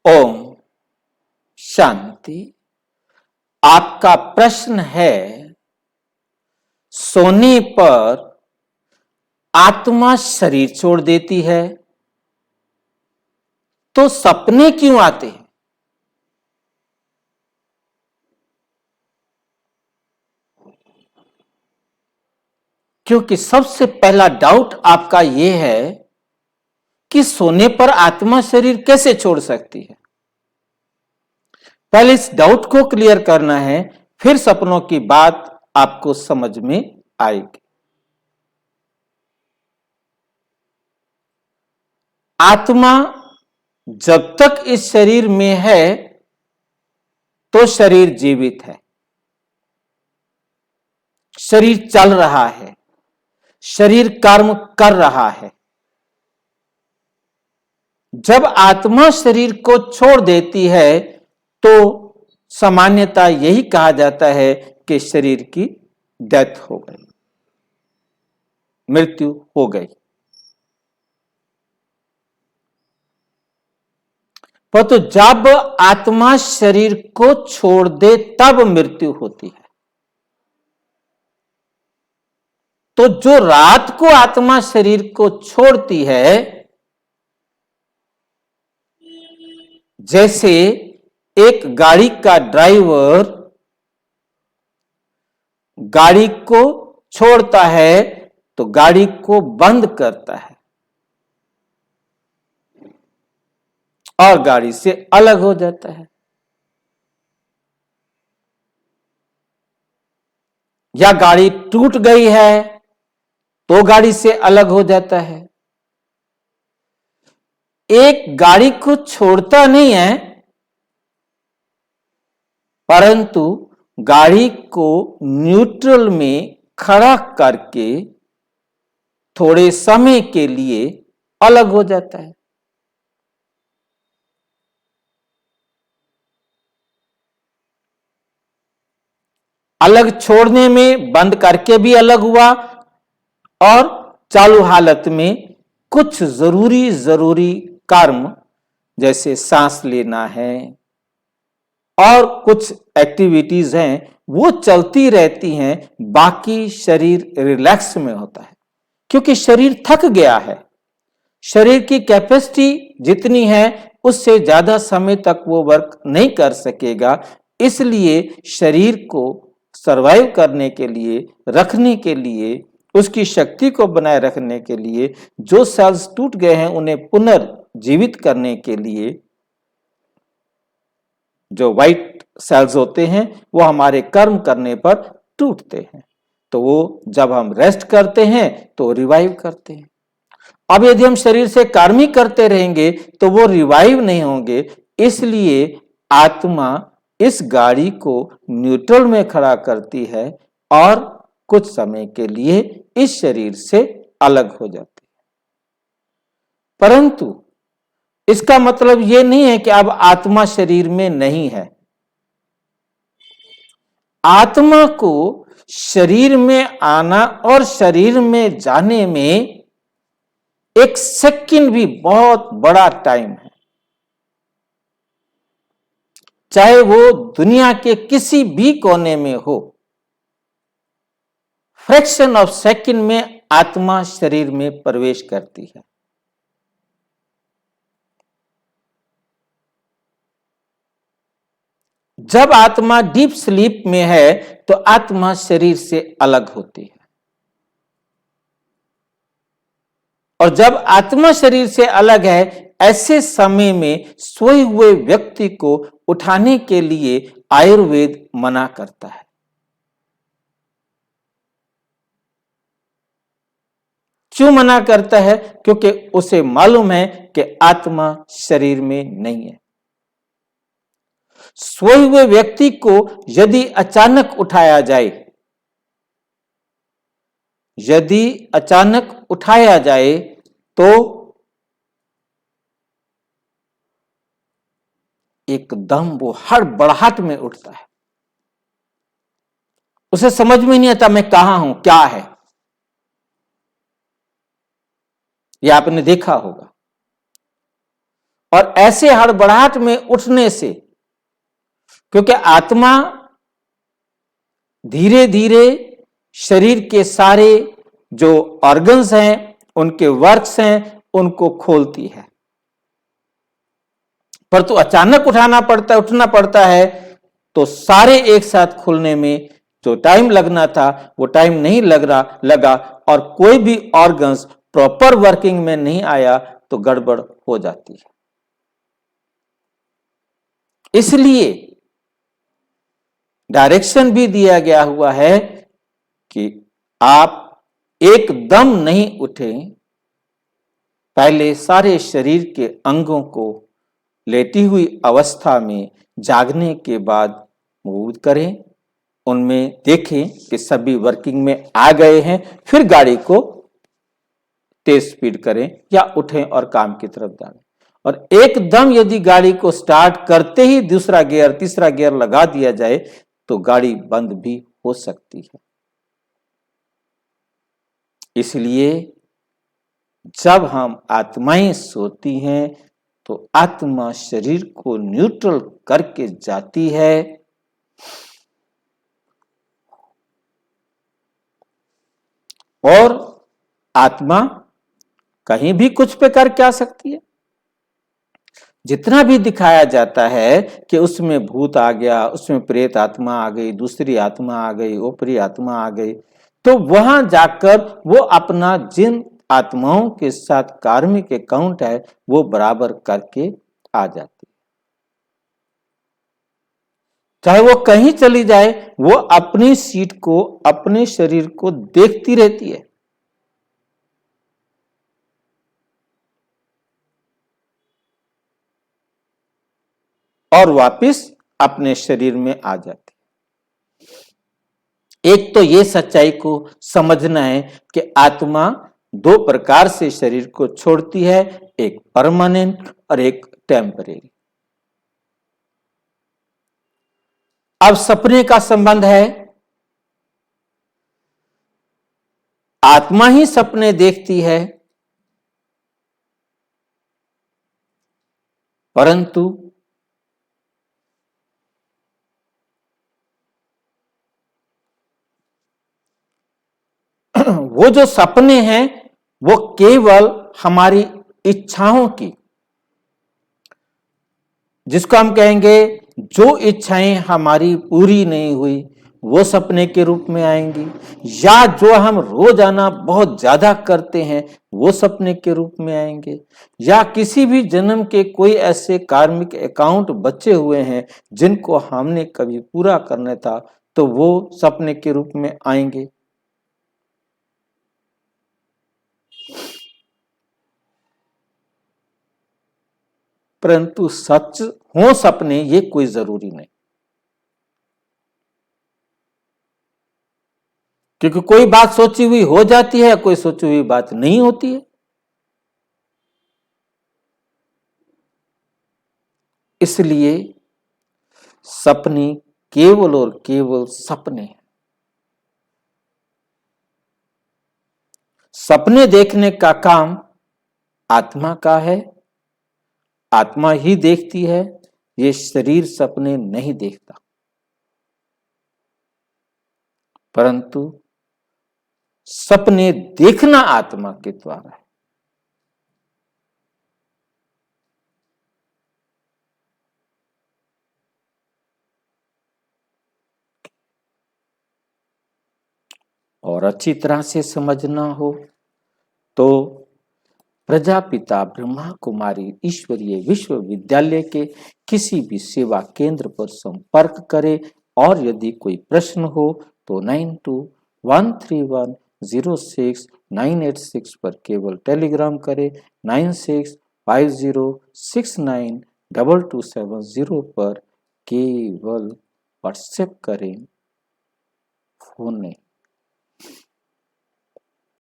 ओम शांति। आपका प्रश्न है, सोने पर आत्मा शरीर छोड़ देती है तो सपने क्यों आते हैं? क्योंकि सबसे पहला डाउट आपका यह है कि सोने पर आत्मा शरीर कैसे छोड़ सकती है। पहले इस डाउट को क्लियर करना है, फिर सपनों की बात आपको समझ में आएगी। आत्मा जब तक इस शरीर में है तो शरीर जीवित है, शरीर चल रहा है, शरीर कर्म कर रहा है। जब आत्मा शरीर को छोड़ देती है तो सामान्यतः यही कहा जाता है कि शरीर की डेथ हो गई, मृत्यु हो गई। परंतु जब आत्मा शरीर को छोड़ दे तब मृत्यु होती है। तो जो रात को आत्मा शरीर को छोड़ती है, जैसे एक गाड़ी का ड्राइवर गाड़ी को छोड़ता है तो गाड़ी को बंद करता है और गाड़ी से अलग हो जाता है, या गाड़ी टूट गई है तो गाड़ी से अलग हो जाता है। एक गाड़ी को छोड़ता नहीं है, परंतु गाड़ी को न्यूट्रल में खड़ा करके थोड़े समय के लिए अलग हो जाता है। अलग छोड़ने में बंद करके भी अलग हुआ और चालू हालत में कुछ जरूरी कर्म जैसे सांस लेना है और कुछ एक्टिविटीज हैं वो चलती रहती हैं। बाकी शरीर रिलैक्स में होता है क्योंकि शरीर थक गया है। शरीर की कैपेसिटी जितनी है उससे ज्यादा समय तक वो वर्क नहीं कर सकेगा। इसलिए शरीर को सरवाइव करने के लिए, रखने के लिए, उसकी शक्ति को बनाए रखने के लिए, जो सेल्स टूट गए हैं उन्हें पुनर्जीवित करने के लिए जो व्हाइट सेल्स होते हैं वो हमारे कर्म करने पर टूटते हैं। तो वो जब हम रेस्ट करते हैं तो रिवाइव करते हैं। अब यदि हम शरीर से कर्म ही करते रहेंगे तो वो रिवाइव नहीं होंगे। इसलिए आत्मा इस गाड़ी को न्यूट्रल में खड़ा करती है और कुछ समय के लिए इस शरीर से अलग हो जाती है। परंतु इसका मतलब यह नहीं है कि अब आत्मा शरीर में नहीं है। आत्मा को शरीर में आना और शरीर में जाने में एक सेकंड भी बहुत बड़ा टाइम है। चाहे वो दुनिया के किसी भी कोने में हो, फ्रैक्शन ऑफ सेकंड में आत्मा शरीर में प्रवेश करती है। जब आत्मा डीप स्लीप में है तो आत्मा शरीर से अलग होती है, और जब आत्मा शरीर से अलग है ऐसे समय में सोए हुए व्यक्ति को उठाने के लिए आयुर्वेद मना करता है। क्यों मना करता है? क्योंकि उसे मालूम है कि आत्मा शरीर में नहीं है। सोए हुए व्यक्ति को यदि अचानक उठाया जाए, यदि अचानक उठाया जाए तो एकदम वो हड़बड़ाहट में उठता है। उसे समझ में नहीं आता मैं कहां हूं, क्या है। यह आपने देखा होगा। और ऐसे हड़बड़ाहट में उठने से, क्योंकि आत्मा धीरे धीरे शरीर के सारे जो ऑर्गन्स हैं, उनके वर्क्स हैं, उनको खोलती है, पर तो अचानक उठना पड़ता है, तो सारे एक साथ खुलने में जो टाइम लगना था वो टाइम नहीं लगा और कोई भी ऑर्गन्स प्रॉपर वर्किंग में नहीं आया तो गड़बड़ हो जाती है। इसलिए डायरेक्शन भी दिया गया हुआ है कि आप एकदम नहीं उठें, पहले सारे शरीर के अंगों को लेटी हुई अवस्था में जागने के बाद मूव करें, उनमें देखें कि सभी वर्किंग में आ गए हैं, फिर गाड़ी को तेज स्पीड करें या उठें और काम की तरफ जाएं। और एकदम यदि गाड़ी को स्टार्ट करते ही दूसरा गियर तीसरा गियर लगा दिया जाए तो गाड़ी बंद भी हो सकती है। इसलिए जब हम आत्माएं सोती हैं तो आत्मा शरीर को न्यूट्रल करके जाती है और आत्मा कहीं भी कुछ पे करके आ सकती है। जितना भी दिखाया जाता है कि उसमें भूत आ गया, उसमें प्रेत आत्मा आ गई, दूसरी आत्मा आ गई, ऊपरी आत्मा आ गई, तो वहां जाकर वो अपना जिन आत्माओं के साथ कार्मिक अकाउंट है वो बराबर करके आ जाती है। चाहे वो कहीं चली जाए, वो अपनी सीट को, अपने शरीर को देखती रहती है और वापस अपने शरीर में आ जाती है। एक तो ये सच्चाई को समझना है कि आत्मा दो प्रकार से शरीर को छोड़ती है, एक परमानेंट और एक टेम्परेरी। अब सपने का संबंध है, आत्मा ही सपने देखती है, परंतु वो जो सपने हैं वो केवल हमारी इच्छाओं की, जिसको हम कहेंगे जो इच्छाएं हमारी पूरी नहीं हुई वो सपने के रूप में आएंगी, या जो हम रोजाना बहुत ज्यादा करते हैं वो सपने के रूप में आएंगे, या किसी भी जन्म के कोई ऐसे कार्मिक अकाउंट बचे हुए हैं जिनको हमने कभी पूरा करना था तो वो सपने के रूप में आएंगे। परंतु सच हो सपने ये कोई जरूरी नहीं, क्योंकि कोई बात सोची हुई हो जाती है, कोई सोची हुई बात नहीं होती है। इसलिए सपने केवल और केवल सपने हैं। सपने देखने का काम आत्मा का है, आत्मा ही देखती है, ये शरीर सपने नहीं देखता, परंतु सपने देखना आत्मा के द्वारा है। और अच्छी तरह से समझना हो तो प्रजापिता ब्रह्मा कुमारी ईश्वरीय विश्वविद्यालय के किसी भी सेवा केंद्र पर संपर्क करें और यदि कोई प्रश्न हो तो 9213106986 पर केवल टेलीग्राम करें, 9650692270 पर केवल व्हाट्सएप करें, फोन नहीं।